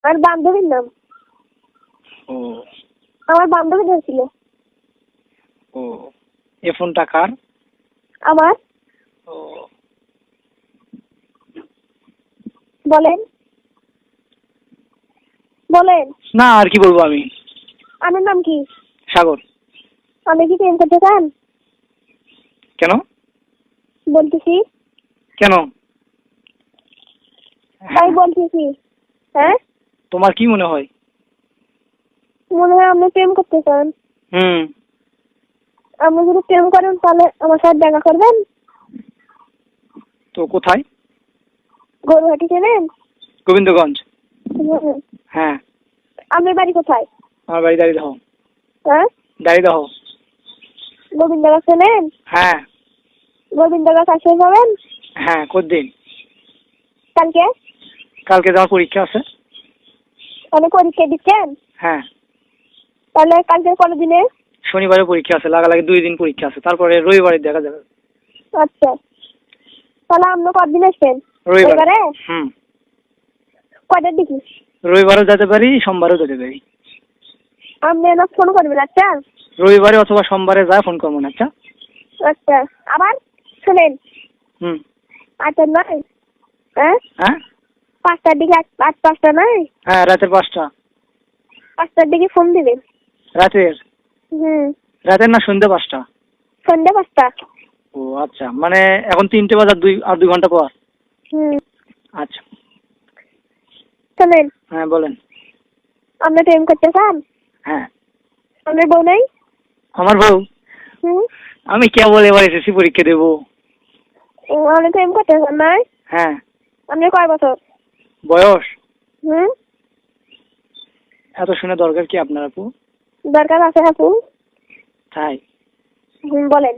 আর বান্ধবীর নাম। ও আমার বান্ধবী ধরেছিল। ও এ ফোনটা কার? আমার। ও বলেন বলেন। না, আর কি বলবো আমি। আমার নাম কি? সাগর। আমি কি প্রেম করতে চান? কেন? বলতেছি। কেন? তাই বলতেছি। হ্যাঁ, তোমার কি মনে হয়? মনে হয় আপনি প্রেম করতে চান। হুম। আপনি যদি প্রেম করেন তাহলে আমার সাথে দেখা করবেন। তো কোথায়? গরুহাটি চেনেন? গোবিন্দগঞ্জ। হুম। হ্যাঁ। আপনার বাড়ি কোথায়? আমার বাড়ি দাঁড়িয়ে দাও। হ্যাঁ, দাঁড়িয়ে দাও। গোবিন্দগাছ চেনেন? হ্যাঁ গোবিন্দগাছ আসলে যাবেন হ্যাঁ। কতদিন? কালকে। কালকে তোমার পরীক্ষা আছে। তাহলে পরীক্ষা দিচ্ছেন? হ্যাঁ। তাহলে কালকে কোন দিনে? শনিবারে পরীক্ষা আছে, লাগালাগি 2 দিন পরীক্ষা আছে, তারপরে রবিবারে দেখা যাবে। আচ্ছা, তাহলে আপনি কতদিন আসবেন? রবিবারে। এবারে হুম। কয়টার দিকে? রবিবারও যেতে পারি, সোমবারও যেতে পারি। আপনি না ফোন করবেন। আচ্ছা রবিবারে অথবা সোমবারে যা ফোন করবো না। আচ্ছা। আচ্ছা। আবার শুনেন, হুম। আটটা নয়। হ্যাঁ, হ্যাঁ 5টার দিকে। আট 5টা নয়, হ্যাঁ, রাতের 5টা। 5টার দিকে ফোন দিবেন। রাতের? হুম, রাতের না সন্ধ্যে 5টা? সন্ধ্যে 5টা। ও আচ্ছা, মানে এখন 3টে বাজার 2 ঘন্টা পর। হুম। আচ্ছা। শুনেন, হ্যাঁ বলেন। আপনি প্রেম করতে চান? হ্যাঁ। আপনার বউ নাই? আমার বউ? হুম। আমি কেবল এবার এসএসসি পরীক্ষা দেবো। আপনি প্রেম করতে চান না? হ্যাঁ। আপনার কয় বছর? বয়স? হুম। এত শুনে দরকার কি আপনার আপু? দরকার আছে আপু। তাই? হুম, বলেন।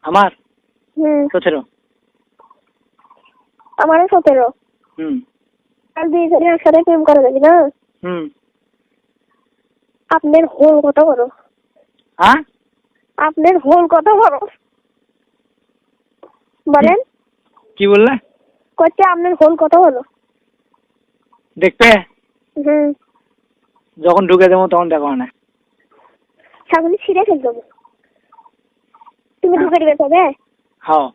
আমার হুম। 17। আমারও 17। হুম। আর 2 জনে একসাথে প্রেম করা যাবে না? হুম। আপনার হোল কত বড়? হ্যাঁ? আপনার হোল কত বড়? বলেন। কি বললে? কচ্ছে আপনার হোল কত বড়? দেখতে? হুম। যখন ঢুকে দেবো তখন দেখো না। সামনে ছিঁড়ে ফেল দেবো। তুমি ঢুকে দিবে তবে? হ্যাঁ।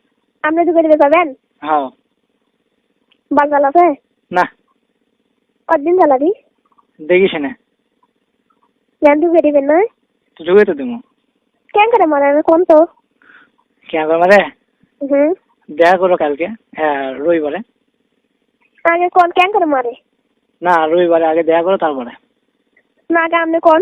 আপনি ঢুকে দিবে পাবেন? হ্যাঁ। বাগাল আছে? না। কতদিন চালাবি? দেখিস না। কেন ঢুকে দিবেন না? তো ঢুকে তো দেবো। কেন করে মারে কোন তো? কেন করে মারে? হুম। দেখা করো কালকে। হ্যাঁ রবিবারে। আগে কোন কেন করে মারে? না, রবিবারে আগে দেখা করো তারপরে। না, আগে আপনি কোন?